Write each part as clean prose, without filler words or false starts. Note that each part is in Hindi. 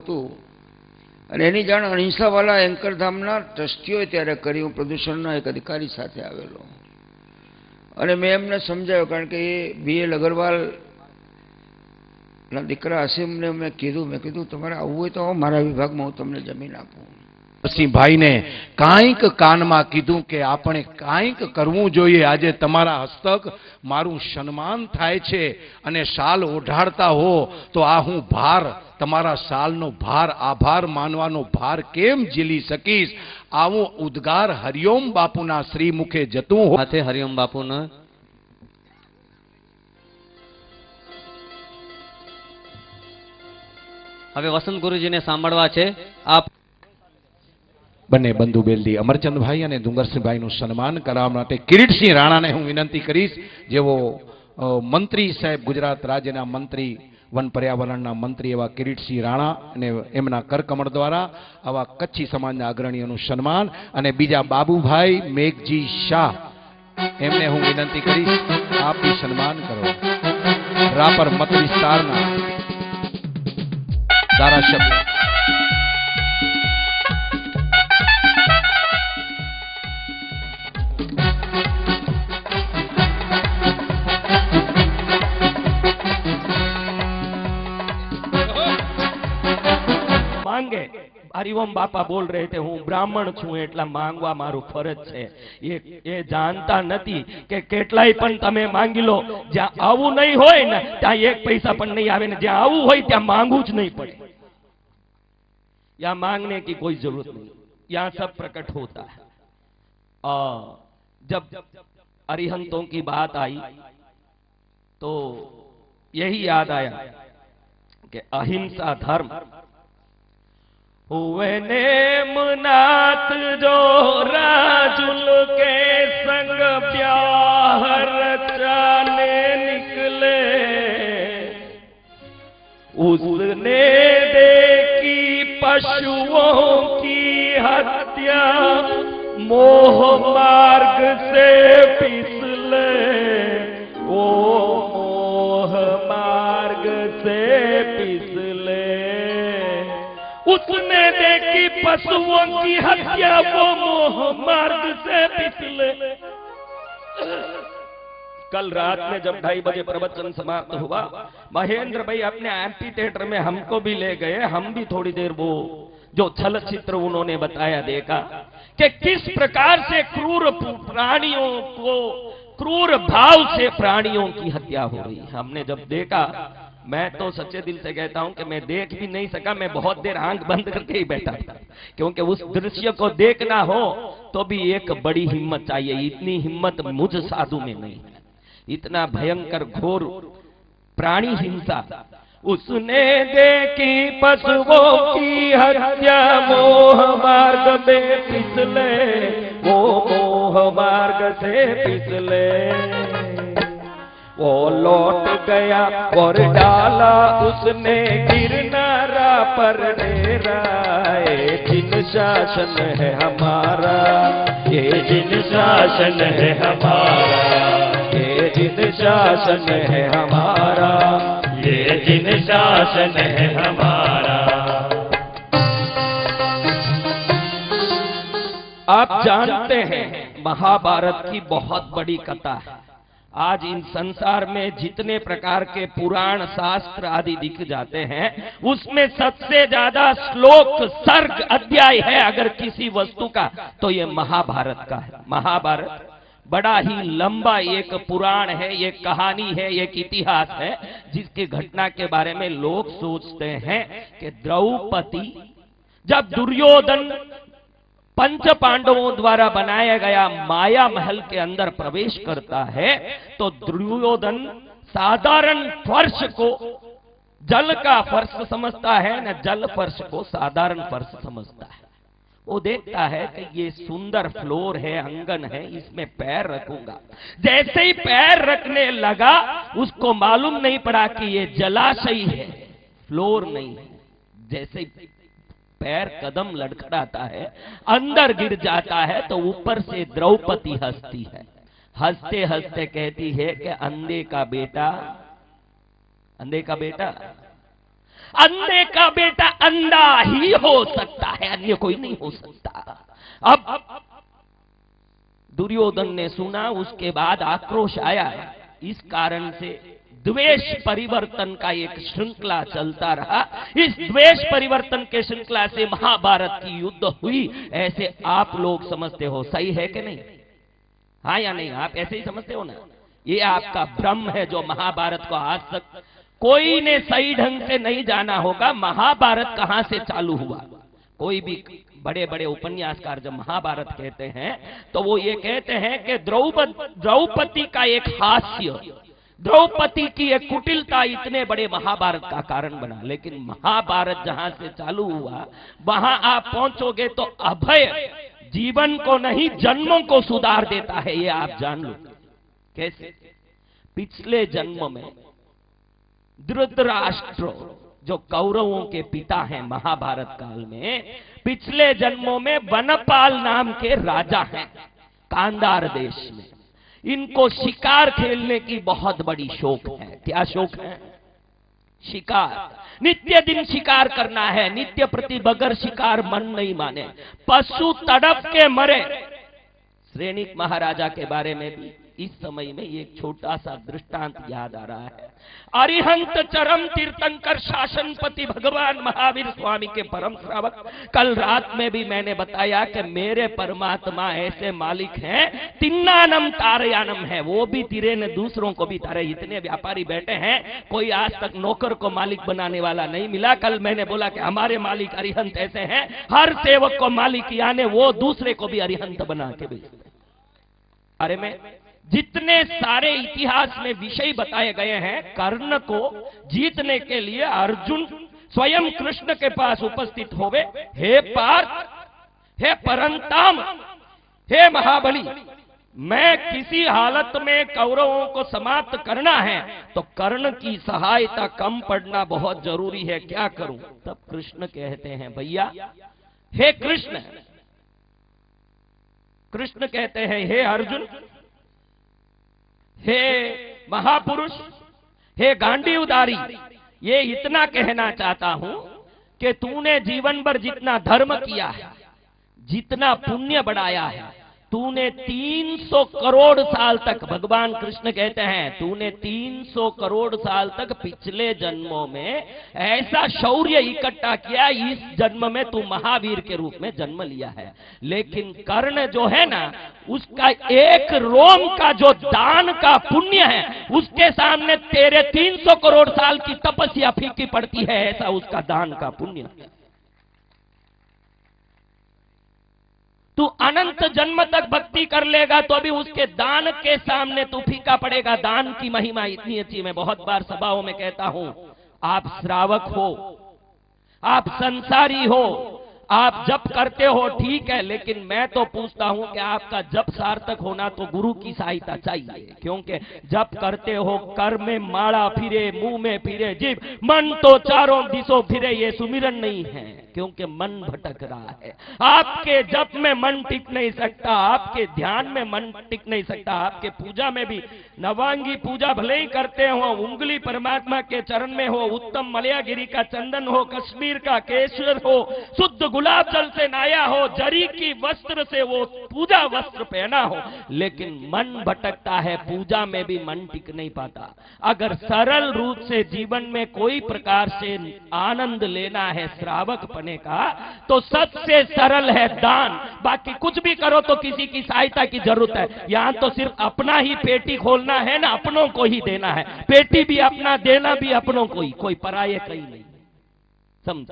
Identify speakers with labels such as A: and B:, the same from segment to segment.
A: હતું અને એની જાણ અહિંસાવાળા એન્કરધામના ટ્રસ્ટીઓએ ત્યારે કરી। હું પ્રદૂષણના એક અધિકારી સાથે આવેલો અને મેં એમને સમજાવ્યો, કારણ કે એ BL અગરવાલના દીકરા અસીમને મેં કીધું તમારે આવવું હોય તો મારા વિભાગમાં હું તમને જમીન આપું।
B: સિંહ ભાઈને કાંઈક કાનમાં કીધું કે આપણે કાંઈક કરવું જોઈએ। આજે તમારા હસ્તક મારું સન્માન થાય છે અને શાલ ઓઢાડતા હો તો આ હું ભાર, તમારા શાલનો ભાર, આભાર માનવાનો ભાર કેમ ઝીલી શકીશ। આવું ઉદ્ગાર હરિઓમ બાપુના શ્રી મુખે જતું
C: સાથે હરિઓમ બાપુના હવે વસંત ગુરુજીને સાંભળવા છે। આપ
B: બંને બંધુ બેલદી અમરચંદભાઈ અને ડુંગરસિંહભાઈનું સન્માન કરવા માટે કિરીટસિંહ રાણાને હું વિનંતી કરીશ, જેવો મંત્રી સાહેબ, ગુજરાત રાજ્યના મંત્રી, વન પર્યાવરણના મંત્રી એવા કિરીટસિંહ રાણા અને એમના કરકમળ દ્વારા આવા કચ્છી સમાજના અગ્રણીઓનું સન્માન। અને બીજા બાબુભાઈ મેઘજી શાહ, એમને હું વિનંતી કરીશ આપ બી સન્માન કરો। રાપર મત વિસ્તારના ધારાસભ્ય
D: मांगे। हरिओम बापा बोल रहे थे हूँ ब्राह्मण छू एटला मांगवा मारू फरज छे। ये जानता नथी के केटलाय पण तमे मांगी लो, ज्यां आवुं नहीं होय ने त्यां एक पैसा पण नहीं आवे ने ज्यां आवुं होय त्यां मांगवुं ज नहीं पड़े। या मांगने की कोई जरूरत नहीं, यहाँ सब प्रकट होता है। जब अरिहंतों की बात आई तो यही याद आया कि अहिंसा धर्म हुए नेमनाथ जो राजुल के संग ब्याह रचाने निकले, उसने देखी पशुओं की हत्या मोह मार्ग से फिसले, वो मोह मार्ग से फिसले। उसने देखी पशुओं की हत्या वो मोह मार्ग से फिसले। कल रात में जब 2:30 बजे प्रवचन समाप्त हुआ, महेंद्र भाई अपने एम्पी थिएटर में हमको भी ले गए। हम भी थोड़ी देर वो जो चलचित्र उन्होंने बताया देखा कि किस प्रकार से क्रूर प्राणियों को, क्रूर भाव से प्राणियों की हत्या हो रही। हमने जब देखा, मैं तो सच्चे दिल से कहता हूं कि मैं देख भी नहीं सका। मैं बहुत देर आंख बंद करके ही बैठा था, क्योंकि उस दृश्य को देखना हो तो भी एक बड़ी हिम्मत चाहिए। इतनी हिम्मत मुझ साधु में नहीं है। इतना भयंकर घोर प्राणी हिंसा। उसने देखी पशुओं की हत्या मोह मार्ग में फिसले, वो मोह मार्ग से फिसले। वो लौट गया और डाला उसने गिरनारा पर डेरा। ये जिन शासन है हमारा, ये जिन शासन है हमारा, ये जिन शासन है हमारा, ये जिन शासन है हमारा। आप जानते हैं महाभारत की बहुत बड़ी कथा है। आज इन संसार में जितने प्रकार के पुराण शास्त्र आदि दिख जाते हैं, उसमें सबसे ज्यादा श्लोक, सर्ग, अध्याय है अगर किसी वस्तु का तो ये महाभारत का है। महाभारत बड़ा ही लंबा एक पुराण है, एक कहानी है, एक इतिहास है, जिसकी घटना के बारे में लोग सोचते हैं कि द्रौपदी, जब दुर्योधन पंच पांडवों द्वारा बनाया गया माया महल के अंदर प्रवेश करता है तो दुर्योधन साधारण फर्श को जल का फर्श समझता है न जल फर्श को साधारण फर्श समझता है। वो देखता है कि ये सुंदर फ्लोर है, अंगन है, इसमें पैर रखूंगा। जैसे ही पैर रखने लगा उसको मालूम नहीं पड़ा कि ये जलाशय है, फ्लोर नहीं है। जैसे पैर कदम लड़खड़ाता है, अंदर गिर जाता है तो ऊपर से द्रौपदी हंसती है। हंसते हंसते कहती है कि अंधे का बेटा, अंधे का बेटा अंधे का बेटा अंधा ही हो सकता है, अन्य कोई नहीं हो सकता। अब दुर्योधन ने सुना, उसके बाद आक्रोश आया। इस कारण से द्वेष परिवर्तन का एक श्रृंखला चलता रहा। इस द्वेष परिवर्तन के श्रृंखला से महाभारत की युद्ध हुई। ऐसे आप लोग समझते हो, सही है कि नहीं? हाँ या नहीं? आप ऐसे ही समझते हो ना? ये आपका भ्रम है जो महाभारत को आज तक कोई ने सही ढंग से नहीं जाना होगा। महाभारत कहां से चालू हुआ? कोई भी बड़े बड़े उपन्यासकार जब महाभारत कहते हैं तो वो ये कहते हैं कि द्रौपदी का एक हास्य, द्रौपदी की एक कुटिलता इतने बड़े महाभारत का कारण बना। लेकिन महाभारत जहां से चालू हुआ वहां आप पहुंचोगे तो अभय जीवन को नहीं जन्मों को सुधार देता है, ये आप जान लो। कैसे? पिछले जन्म में धृतराष्ट्र जो कौरवों के पिता हैं महाभारत काल में, पिछले जन्मों में वनपाल नाम के राजा हैं कांधार देश में। इनको शिकार खेलने की बहुत बड़ी शौक है। क्या शौक है? शिकार। नित्य दिन शिकार करना है, नित्य प्रति बगैर शिकार मन नहीं माने, पशु तड़प के मरे। श्रेणिक महाराजा के बारे में भी इस समय में एक छोटा सा दृष्टांत याद आ रहा है। अरिहंत चरम तीर्थंकर शासनपति भगवान महावीर स्वामी के परम श्रावक, कल रात में भी मैंने बताया कि मेरे परमात्मा ऐसे मालिक हैं, तिन्नानम तारयानम है, वो भी तिरे ने दूसरों को भी तारे। इतने व्यापारी बैठे हैं, कोई आज तक नौकर को मालिक बनाने वाला नहीं मिला। कल मैंने बोला कि हमारे मालिक अरिहंत ऐसे हैं, हर सेवक को मालिक यानी वो दूसरे को भी अरिहंत बना के भेजते। अरे मैं जितने सारे इतिहास में विषय बताए गए हैं, कर्ण को जीतने के लिए अर्जुन स्वयं कृष्ण के पास उपस्थित होवे, हे पार्थ, हे परंताम, हे महाबली, मैं किसी हालत में कौरवों को समाप्त करना है तो कर्ण की सहायता कम पड़ना बहुत जरूरी है, क्या करूं? तब कृष्ण कहते हैं, भैया हे कृष्ण, कृष्ण कहते हैं, हे अर्जुन, हे महापुरुष, हे गांडीवधारी, ये इतना कहना चाहता हूं कि तूने जीवन भर जितना धर्म किया है, जितना पुण्य बढ़ाया है, तूने 300 करोड़ साल तक, भगवान कृष्ण कहते हैं, तूने 300 करोड़ साल तक पिछले जन्मों में ऐसा शौर्य इकट्ठा किया, इस जन्म में तू महावीर के रूप में जन्म लिया है। लेकिन कर्ण जो है ना, उसका एक रोम का जो दान का पुण्य है, उसके सामने तेरे 300 करोड़ साल की तपस्या फीकी पड़ती है, ऐसा उसका दान का पुण्य है। तू अनंत जन्म तक भक्ति कर लेगा तो भी उसके दान के सामने तू फीका पड़ेगा। दान की महिमा इतनी अच्छी, मैं बहुत बार सभाओं में कहता हूं, आप श्रावक हो, आप संसारी हो, आप जप करते हो ठीक है, लेकिन मैं तो पूछता हूं कि आपका जप सार्थक होना तो गुरु की सहायता चाहिए। क्योंकि जप करते हो, कर में माड़ा फिरे, मुंह में फिरे जीभ, मन तो चारों दिशों फिरे, ये सुमिरन नहीं है, क्योंकि मन भटक रहा है। आपके जप में मन टिक नहीं सकता, आपके ध्यान में मन टिक नहीं सकता, आपके पूजा में भी नवांगी पूजा भले ही करते हो, उंगली परमात्मा के चरण में हो, उत्तम मलयागिरी का चंदन हो, कश्मीर का केसर हो, शुद्ध गुलाब जल से नाया हो, जरी की वस्त्र से वो पूजा वस्त्र पहना हो, लेकिन मन भटकता है, पूजा में भी मन टिक नहीं पाता। अगर सरल रूप से जीवन में कोई प्रकार से आनंद लेना है श्रावक बने का, तो सबसे सरल है दान। बाकी कुछ भी करो तो किसी की सहायता की जरूरत है। यहां तो सिर्फ अपना ही पेटी खोलना है ना, अपनों को ही देना है, पेटी भी अपना, देना भी अपनों को ही, कोई पराये कहीं नहीं। समझ,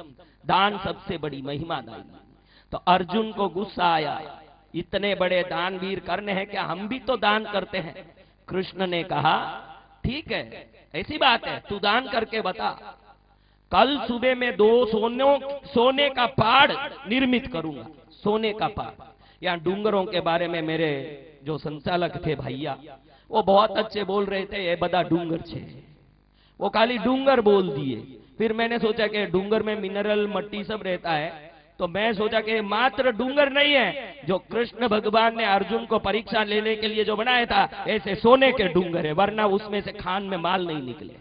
D: दान सबसे बड़ी महिमादायी। तो अर्जुन को गुस्सा आया, इतने बड़े दानवीर कर्ण है क्या, हम भी तो दान करते हैं। कृष्ण ने कहा, ठीक है, ऐसी बात है, तू दान करके बता, कल सुबह में 2 सोने का पहाड़ निर्मित करूंगा। सोने का पहाड़, यहाँ डूंगरों के बारे में मेरे जो संचालक थे भैया, वो बहुत अच्छे बोल रहे थे, ये बड़ा डूंगर छे, वो खाली डूंगर बोल दिए। फिर मैंने सोचा कि डूंगर में मिनरल मट्टी सब रहता है, तो मैं सोचा कि मात्र डूंगर नहीं है, जो कृष्ण भगवान ने अर्जुन को परीक्षा लेने के लिए जो बनाया था, ऐसे सोने के डूंगर है, वरना उसमें से खान में माल नहीं निकले।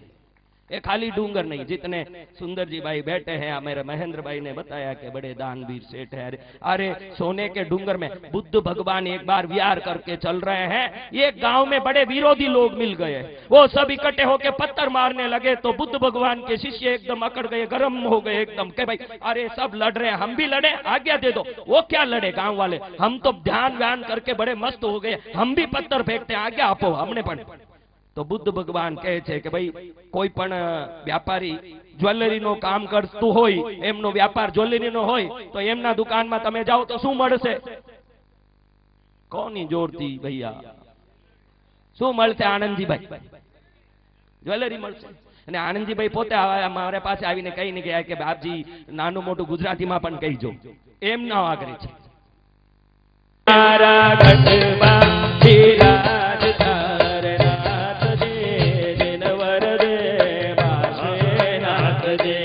D: ये खाली डूंगर नहीं, जितने सुंदर जी भाई बैठे हैं, मेरे महेंद्र भाई ने बताया कि बड़े दानवीर सेठ है। अरे सोने के डूंगर में बुद्ध भगवान एक बार विहार करके चल रहे हैं, ये गांव में बड़े विरोधी लोग मिल गए, वो सब इकट्ठे होके पत्थर मारने लगे, तो बुद्ध भगवान के शिष्य एकदम अकड़ गए, गर्म हो गए एकदम के भाई अरे सब लड़ रहे हैं, हम भी लड़े, आज्ञा दे दो। वो क्या लड़े गांव वाले, हम तो ध्यान व्यान करके बड़े मस्त हो गए, हम भी पत्थर फेंकते हैं, आज्ञा आपो हमने पण। तो बुद्ध भगवान कहे छे कि भाई कोई पण व्यापारी ज्वेलरी नो काम करतु होय, एमनो व्यापार ज्वेलरी नो होय, तो एमना दुकान में तमे जाओ तो शू मळशे? कोनी जोड़ती भैया, शू मळशे आनंदजी भाई? ज्वेलरी मळशे। અને આનંદજીભાઈ પોતે મારા પાસે આવીને કહીને ગયા કે બાપજી નાનું મોટું ગુજરાતીમાં પણ કહીજો, એમ ના આગળ છે તારા ઘટમાં ધીરાજ તારનાથ દે દિનવર દે માશે નાથ દે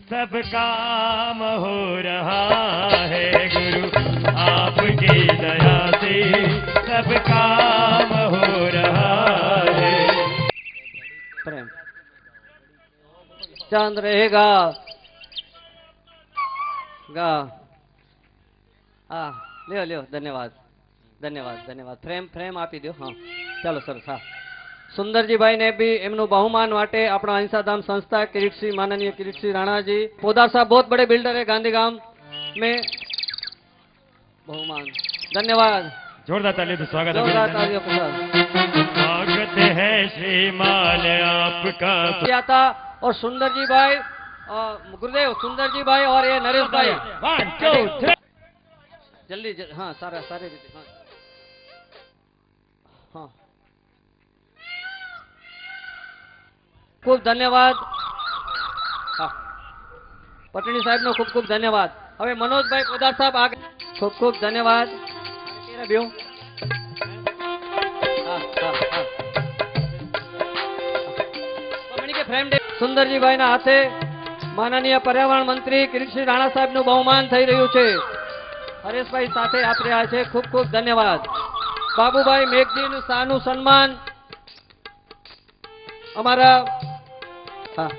D: सब काम हो रहा है गुरु, आपकी दया से सब काम हो रहा है।
C: प्रेम चांद रहेगा गा लियो लियो, धन्यवाद धन्यवाद धन्यवाद। फ्रेम फ्रेम आपी दो। हाँ चलो सर। हाँ सुंदरजी भाई ने भी एमनु बहुमान वाटे अपना अहिंसाधाम संस्था किरीटसिंह, माननीय किरीटसिंह राणा जी, पोदार साहब बहुत बड़े बिल्डर है गांधीगाम में, बहुमान धन्यवाद।
D: जोरदार ताली दो, स्वागत है श्रीमान आपका। था और सुंदर जी भाई गुरुदेव, सुंदर जी भाई और ये नरेश भाई, 1 2 3 जल्दी हाँ सारे सारे हाँ हाँ खूब धन्यवाद। हाँ पटनी साहब नो खूब खूब धन्यवाद। હવે મનોજભાઈ પોદાર સાહેબ આગળ खूब खूब धन्यवाद। સુંદરજી ભાઈ ના હાથે માનનીય પર્યાવરણ મંત્રી કિરીટસિંહ રાણા સાહેબ નું બહુમાન થઈ રહ્યું છે, હરેશભાઈ સાથે આપી રહ્યા છે, खूब खूब ધન્યવાદ। બાબુભાઈ મેઘજી નું શાહનું સન્માન અમારા हाँ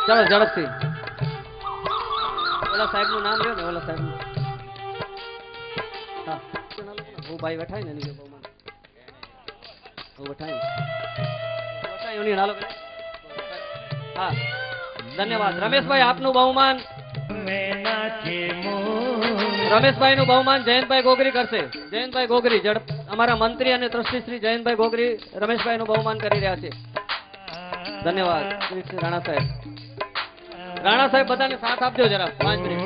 D: चलो झड़प थी ओला साहेब नु नाम लियो ने, ओला साहेब हाँ वो भाई बैठा है ना, नहीं बहुमान वो बैठा है उन्हीं नालो। हाँ धन्यवाद। रमेश भाई आपनु बहुमान, रमेश भाई नु बहुमान जयंत भाई गोगरी करશે। जयंत भाई गोगरी झड़प અમારા મંત્રી અને ટ્રસ્ટી શ્રી જયંતભાઈ ગોગરી રમેશભાઈ નું બહુમાન કરી રહ્યા છે। ધન્યવાદ શ્રી રાણા સાહેબ। રાણા સાહેબ બધાને સાથ આપજો જરા 5 મિનિટ।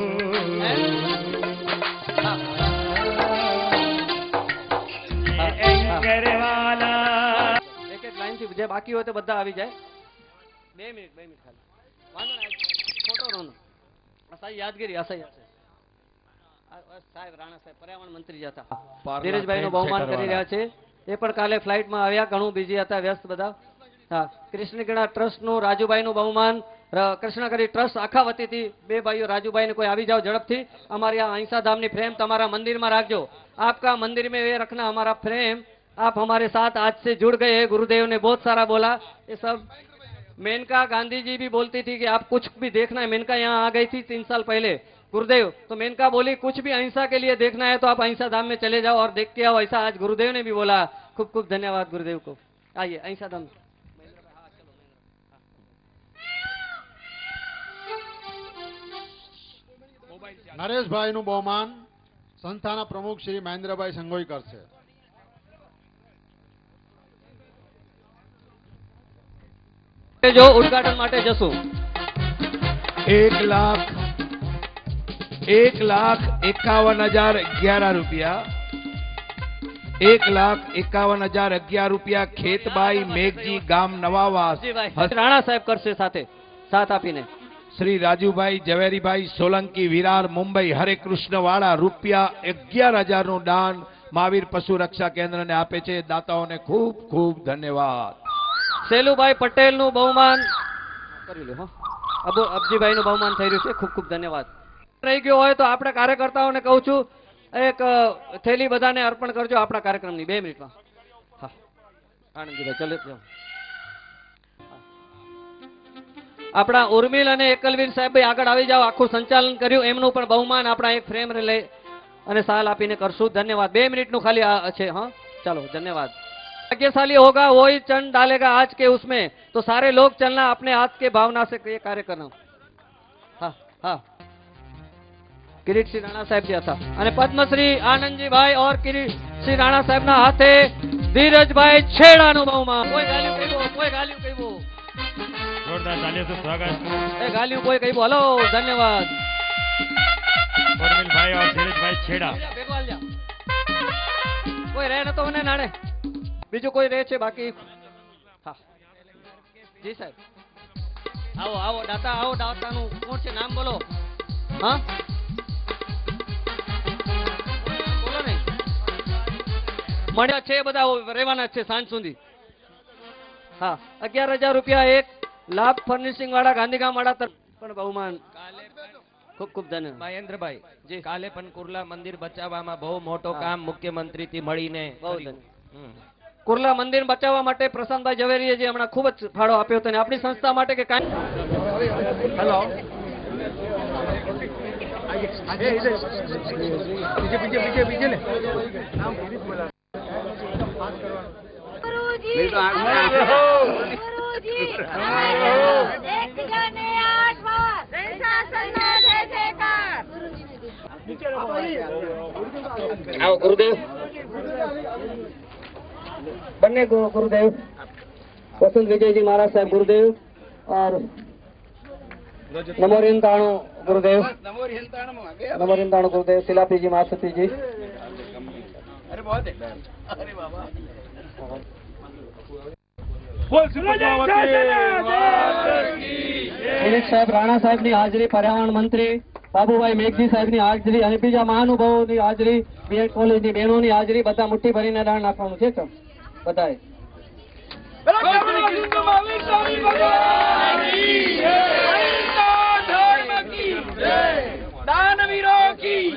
D: એક એક લાઈન થી જે બાકી હોય તો બધા આવી જાય। 2 મિનિટ ખાલી વાંધો ના, ફોટો રોનો અસાઈ યાદગીરી અસાઈ સાહેબ રાણા સાહેબ પર્યાવરણ મંત્રી હતા, ધીરજભાઈ નું બહુમાન કરી રહ્યા છે। એ પણ કાલે ફ્લાઇટ માં આવ્યા, ઘણું બીજી હતા, વ્યસ્ત બધા। હા કૃષ્ણકીણા ટ્રસ્ટ નું રાજુભાઈ નું બહુમાન, કૃષ્ણકરી ટ્રસ્ટ આખા વતીથી બે ભાઈઓ રાજુભાઈ ને કોઈ આવી જાઓ झड़पથી। हमारे यहाँ अहिंसा धाम ની फ्रेम તમારા मंदिर में रखो, आपका मंदिर में ये रखना हमारा फ्रेम। आप हमारे साथ आज से जुड़ गए हैं, गुरुदेव ने बहुत सारा बोला ये सब। मेनका गांधी जी भी बोलती थी कि आप कुछ भी देखना है, मेनका यहाँ आ गई थी 3 साल पहले गुरुदेव, तो मेनका बोली कुछ भी अहिंसा के लिए देखना है तो आप अहिंसा धाम में चले जाओ और देख के आओ, ऐसा आज गुरुदेव ने भी बोला। खूब खूब धन्यवाद गुरुदेव को। आइए अहिंसा धाम।
E: नरेश भाई नु बहुमान, સંસ્થાના પ્રમુખ શ્રી મહેન્દ્રભાઈ સંગોઈકર છે.
C: જો ઉદ્ઘાટન માટે જશું
D: 1,51,011 રૂપિયા 1,51,011 રૂપિયા ખેતબાઈ મેઘજી ગામ નવાવાસ
C: રાણા સાહેબ કરશે સાથે સાથ આપીને.
B: શ્રી રાજુભાઈ ઝવેરીભાઈ સોલંકી વિરાર મુંબઈ હરે કૃષ્ણ વાળા રૂપિયા 11,000 નું દાન મહાવીર પશુ રક્ષા કેન્દ્રને આપે છે. દાતાઓને ખૂબ ખૂબ ધન્યવાદ.
C: સેલુભાઈ પટેલ નું બહુમાન કરી લો. અબજીભાઈ નું બહુમાન થઈ રહ્યું છે. ખૂબ ખૂબ ધન્યવાદ. રહી ગયો હોય તો આપણે કાર્યકર્તાઓને કહું છું એક થેલી બધાને અર્પણ કરજો આપણા કાર્યક્રમની 2 મિનિટમાં. હા આનંદજીભાઈ ચલે જાઓ. આપણા ઉર્મિલ અને એકલવીર સાહેબ આગળ આવી જાઓ. આખું સંચાલન કર્યું એમનું પણ બહુમાન આપણા એક ફ્રેમ લઈ અને સાલ આપીને કરશું. ધન્યવાદ. 2 મિનિટનું ખાલી આ છે. હા ચાલો ધન્યવાદ. भाग्यशाली होगा वही चंद डालेगा आज के उसमें तो सारे लोग चलना अपने हाथ के भावना से ये कार्य करना. हाँ हाँ કિરીટસિંહ રાણા સાહેબ જે હતા અને પદ્મશ્રી આનંદજીભાઈ ઓર કિરીટસિંહ રાણા સાહેબના હાથે ધીરજભાઈ છેડાનું બહુમાન. કોઈ ગાલ્યું કહ્યું, કોઈ ગાલ્યું કહ્યું,
F: જોરદાર તાલીઓથી સ્વાગત.
C: એ ગાલ્યું કોઈ કહ્યું. હલો ધન્યવાદ.
F: ઉર્મિલભાઈ ઓર ધીરજભાઈ છેડા
C: ભેગો હાલ જા. કોઈ રહે ન તો મને નાડે. બીજું કોઈ રહે છે બાકી? હા જી સાહેબ આવો આવો દાતા આવો. દાતાનું કોણ છે? નામ બોલો. હા બોલો ને. મળ્યા છે બધા રહેવાના છે સાંજ સુધી. હા 11,000 રૂપિયા એક લાભ ફર્નિશિંગ વાળા ગાંધીગામ વાળા પણ બહુમાન. ખૂબ ખૂબ ધન્યવાદ.
D: મહેન્દ્રભાઈ જી કાલે પણ કુર્લા મંદિર બચાવવામાં બહુ મોટો કામ મુખ્યમંત્રી થી મળીને
C: બહુ ધન્યવાદ. કુર્લા મંદિર બચાવવા માટે પ્રશાંતભાઈ ઝવેરીએ જે હમણાં ખૂબ જ ફાળો આપ્યો હતો અને આપણી સંસ્થા માટે કે કાંઈ. હેલો આવો ગુરુદેવ. બંને गुरुदेव वसंत विजय जी महाराज साहब गुरुदेव और नमो रिंताणु गुरुदेव, नमो रिंताणु गुरुदेव सिलापी जी महासती जी. अरे बहुत है. अरे बाबा દિલીપ સાહેબ રાણા સાહેબ ની હાજરી, પર્યાવરણ મંત્રી બાબુભાઈ મેઘજી સાહેબ ની હાજરી અને બીજા મહાનુભાવો ની હાજરી, બીએડ કોલેજ ની બહેનો ની હાજરી, બધા મુઠ્ઠી ભરીને દાન નાખવાનું છે. બધાએ દાનવીરો કી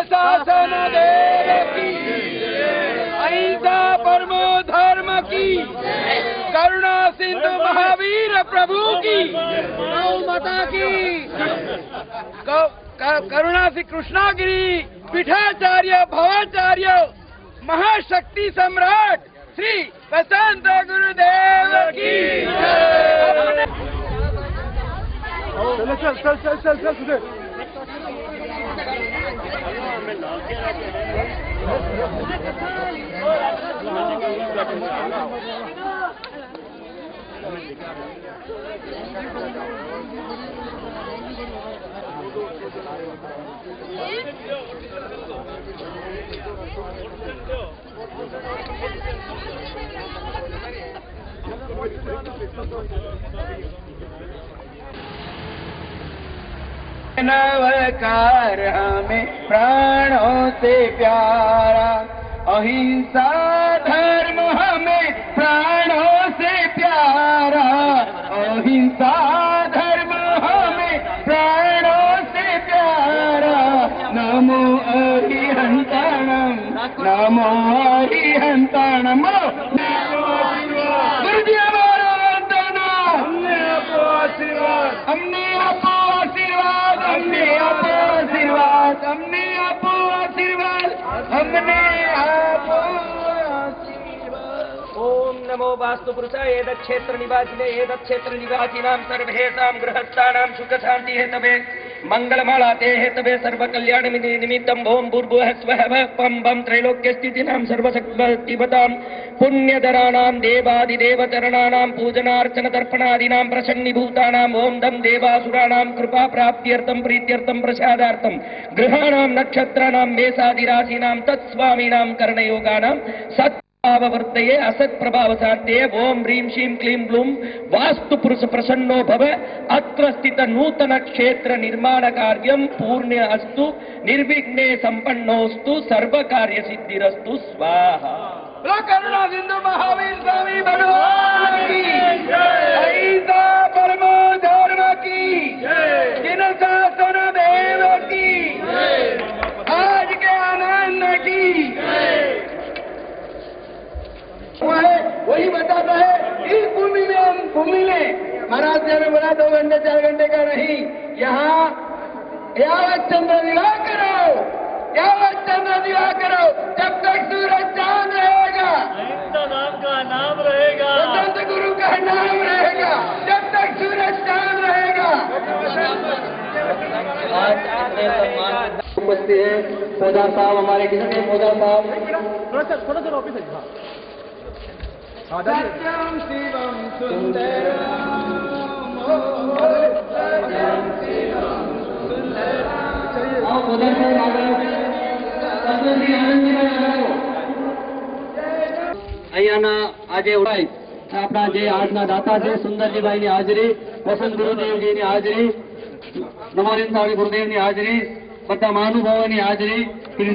C: शासन अहिंसा परमो धर्म की, करुणा सिंधु महावीर प्रभु की, गौ माता की, करुणा श्री कृष्णागिरी पीठाचार्य भवाचार्य महाशक्ति सम्राट श्री वसंत गुरुदेव की. चल नवकार हमें प्राणों से प्यारा, अहिंसा धर्म हमें प्राणों से प्यारा, अहिंसा धर्म हमें प्राणों से प्यारा. नमो अरिहंताणम, नमो अरिहंताणम.
A: आशीर्वाद, हमने आपो आशीर्वाद, हमने आपो आशीर्वाद।
D: ओम नमो वास्तु पुरुषाय एतत् क्षेत्र निवासिने एतत् क्षेत्र निवासिनां सर्वेषां गृहस्थानां सुख शांति हेतवे मंगलमालाते हेतवे सर्व कल्याण निमित्तम् ओम भूर्भुवः स्वः पं बं त्रैलोक्य स्थितिनां सर्वशक्तिवतां पुण्यधराणां देवादिदेवचरणानां पूजनार्चन तर्पणादीनां प्रसन्नीभूतानां ओम दं देवासुराणां कृपा प्राप्त्यर्थं प्रीत्यर्थं प्रसादार्थं ग्रहाणां नक्षत्राणां मेषादिराशीनां तत्स्वामीनां कर्णयोगानां सत् वर्तये असत् प्रभाव शांते ओम ह्रीं श्रीं क्लीं ब्लूं वास्तु पुरुष प्रसन्नो भव अत्र स्थित नूतन क्षेत्र निर्माण कार्यं पूर्ण अस्तु निर्विघ्ने संपन्नोस्तु सर्व कार्य सिद्धिरस्तु स्वाहा। करुणा सिंधु महावीर स्वामी भगवान की अहिंसा परमो धर्म की जिन शासन देव की आज के आनंद की वही बताता है। इस भूमि में हम भूमि में महाराज जी ने बोला 2 घंटे 4 घंटे का नहीं, यहाँ यावत चंद्र विवाह करो, यावत चंद्र विवाह करो, जब तक सूरज चांद रहेगा, नाम का नाम रहेगा, संत गुरु का नाम रहेगा, जब तक सूरज चांद रहेगा।
C: उपस्थित है पौधा साहब, हमारे किसने पौधा साहब थोड़ा सा ऑफिस है।
A: सत्यम शिवम सुंदरम, सत्यम शिवम
C: અહીંયાના આજે ઉડાય આપણા જે આજના દાતા છે સુંદરજીભાઈની હાજરી, વસંત ગુરુદેવજીની હાજરી, નમાનંદ સ્વામી ગુરુદેવની હાજરી, બધા મહાનુભાવોની હાજરી,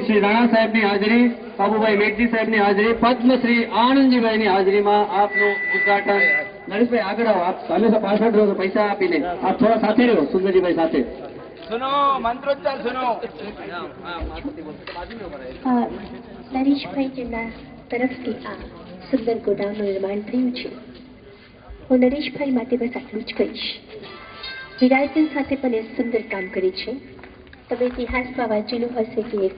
C: શ્રી રાણા સાહેબની હાજરી, બાબુભાઈ મેઘજી સાહેબની હાજરી, પદ્મશ્રી આનંદજીભાઈની હાજરીમાં આપનું ઉદ્ઘાટન। નરેશભાઈ આગળ આવો, આપ હંમેશા પાછળ રહો તો પૈસા આપીને આપ થોડા સાથે રહો સુંદરજીભાઈ સાથે।
A: सुनो मंत्रोच्चार सुनो।
G: નરેશભાઈ જેના તરફથી આ સુંદર ગોડાઉનનું નિર્માણ થયું છે। હું નરેશભાઈ માટે બસ આટલું જ કહીશ। વિરાજન સાથે પણ એ સુંદર કામ કરે છે। તમે ઇતિહાસમાં વાંચેલું હશે કે એક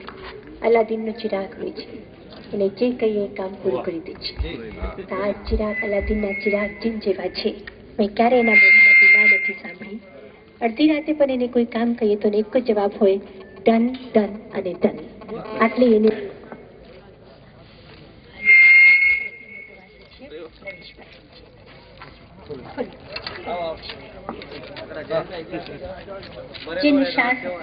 G: અલાદીનનો ચિરાગ હોય છે અને જે કહીએ એ કામ પૂરું કરી દે છે। તો આ ચિરાગ અલાદીનના ચિરાગ જીન જેવા છે। મેં ક્યારે એના મોઢામાંથી ના નથી સાંભળી। અડધી રાતે પણ એને કોઈ કામ કહીએ તો એક જ જવાબ હોય, ડન ડન અને ડન। આટલે એને जिन शासन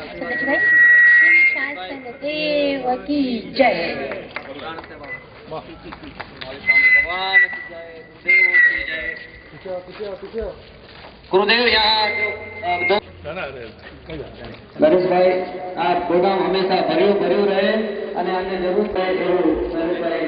G: देव की जय।
C: ગુરુદેવ નરેશભાઈ આ ગોડાઉન હંમેશા ભર્યું રહે અને આને જરૂર થાય એવું નરેશભાઈ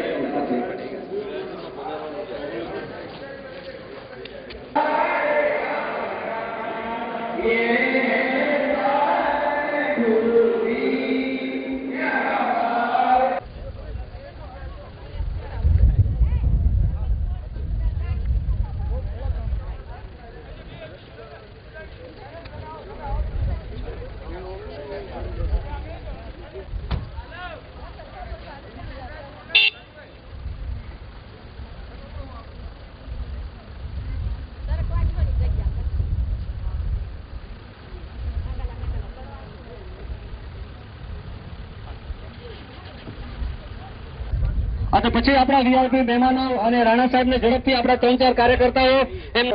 C: તો પછી આપણા વીઆઈપી મહેમાનો અને રાણા સાહેબ ને ઝડપથી આપણા 3-4 કાર્યકર્તાઓ એમ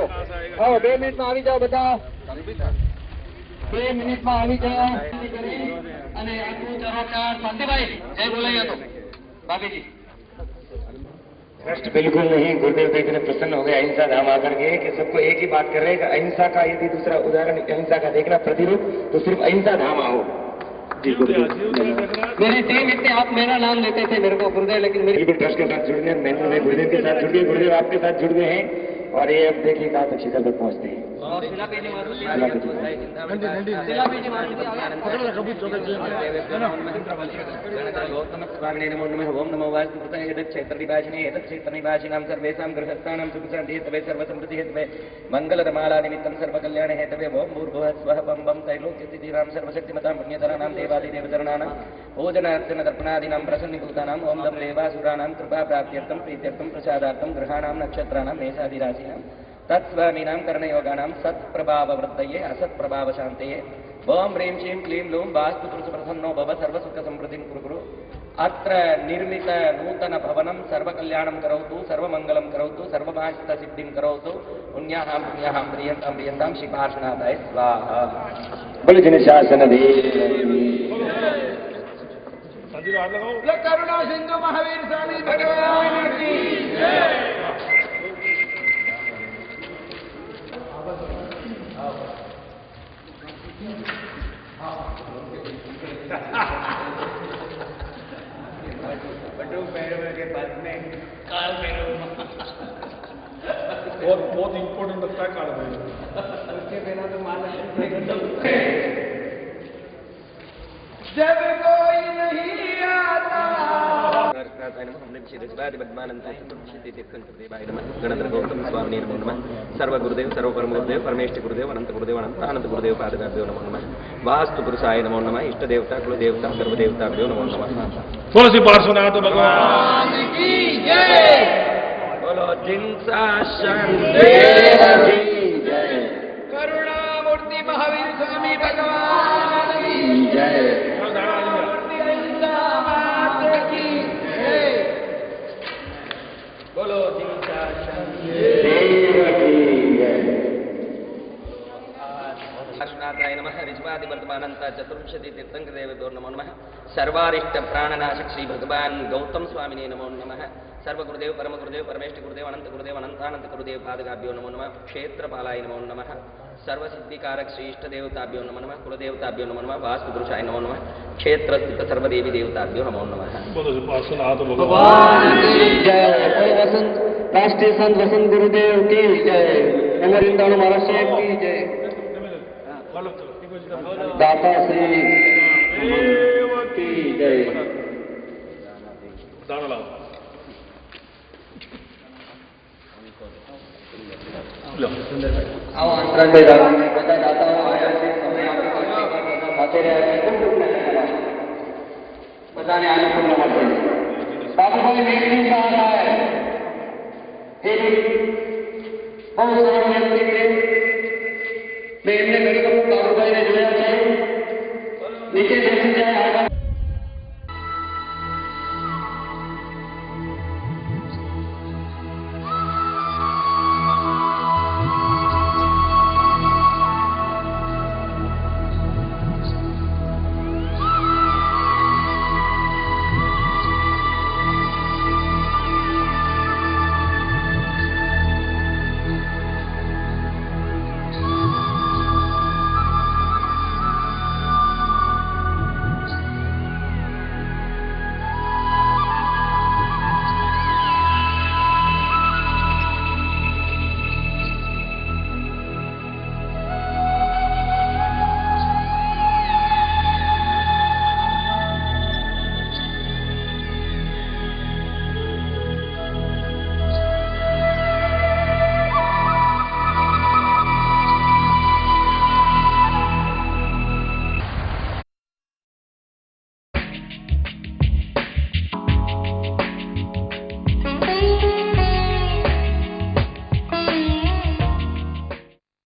C: 2 મિનિટમાં આવી જાઓ, બધા 2 મિનિટમાં આવી જાઓ અને આપણું ચરોચાર શાંતિભાઈ જય બોલાયા તો ભાભીજી।
H: भ्रष्ट बिल्कुल नहीं। गुरुदेव तो इतने प्रसन्न हो गए अहिंसा धाम आकर के कि सबको एक ही बात कर रहे हैं कि अहिंसा का यदि दूसरा उदाहरण अहिंसा का देखना प्रतिरूप तो सिर्फ अहिंसा धाम आओ।
C: मेरी टीम इतने आप मेरा नाम लेते थे मेरे को गुरुदेव, लेकिन
H: बिल्कुल ट्रस्ट के साथ जुड़ गए, मैं गुरुदेव के साथ जुड़ गए, गुरुदेव आपके साथ जुड़ गए हैं और ये अब देखिए कहाँ तक शिखर पर पहुँचते हैं। ओम नमो वास्तुपुरुषाय क्षेत्र निवासिने क्षेत्र निवासिनां सर्वेषां गृहस्थानां सुख शांति हेतवे सर्व समृद्धि हेतवे मंगलमाला निमित्तं सर्व कल्याण हेतवे ओम भूर्भुवः स्वः पं बं त्रैलोक्यतिथिराम सर्वशक्तिमतां पुण्यतराणां देवादिदेवचरणानां भोजनार्चन दर्पणादीनां प्रसन्नीभूतानां ओम दम देवासुराणां कृपाप्राप्त्यर्थं प्रीत्यर्थं प्रसादार्थं ग्रहाणां नक्षत्राणां मेषादिराशीनां तत्स्वामीनां कर्णयोगानां सत्प्रभाववृत्तये असत्प्रभावशान्तये ओम ह्रीं श्रीं क्लीं लूं वास्तु पुरुषप्रसन्नो भव सर्वसुखसमृद्धिं कुरु अत्र निर्मित नूतन भवनं सर्वकल्याणं करोतु सर्वमंगलं करोतु सर्वभाषितसिद्धिं करोतु पुण्याहां पुण्याहां प्रियन्तां प्रियन्तां श्रीपार्श्वनाथाय स्वाहा बलिजन शासन करुणा सिंधु महावीर स्वामी भगवान की बटू भैरव के बाद में काल भैरव बहुत इम्पोर्टेंट लगता है काल भैरव उसके बिना तो महालक्ष्मी जब कोई नहीं आता सर्व गुरुदेव सर्व परम गुरुदेव परमेष्ठ गुरुदेव अनंत गुरुदेव अनंत आनंद गुरुदेव पादगाभ्यो नमो नमः वास्तु पुरुषाय नमो नमः इष्ट देवता कुल देवता सर्व देवताभ्यो नमो नमः
F: तुलसी पार्श्वनाथ भगवान
H: की जय बोलो जिनसा करुणा मूर्ति महावीर स्वामी भगवान की जय बोलो अर्जुनाथाय नमः ऋजवादि वर्तमानंता चतुर्विंशति तीर्थंकर देवतो नमो नमः सर्वारिष्ट प्राणनाशक श्री भगवान गौतम स्वामिने नमो नमः सर्व गुरुदेव परम गुरुदेव परमेष्ठ गुरुदेव अनंतानंत गुरुदेव पादगाभ्यो नमो नमः क्षेत्रपालाय नमो नमः सर्व सिद्धिकारक श्री इष्ट देवताभ्यो नमो नमः कुलदेवताभ्यो नमो नमः वास्तु पुरुषाय नमो नमः क्षेत्र स्थित सर्वदेवी देवताभ्यो नमो नमः भगवान की जय वसंत राष्ट्रीय संत वसंत गुरुदेव की जय अमरिंदाणु महाराष्ट्र की जय दाता श्री की जय बताने आने पूर्ण करते बाबू भाई मेरी बात है बहुत सारे व्यक्ति मैं इनने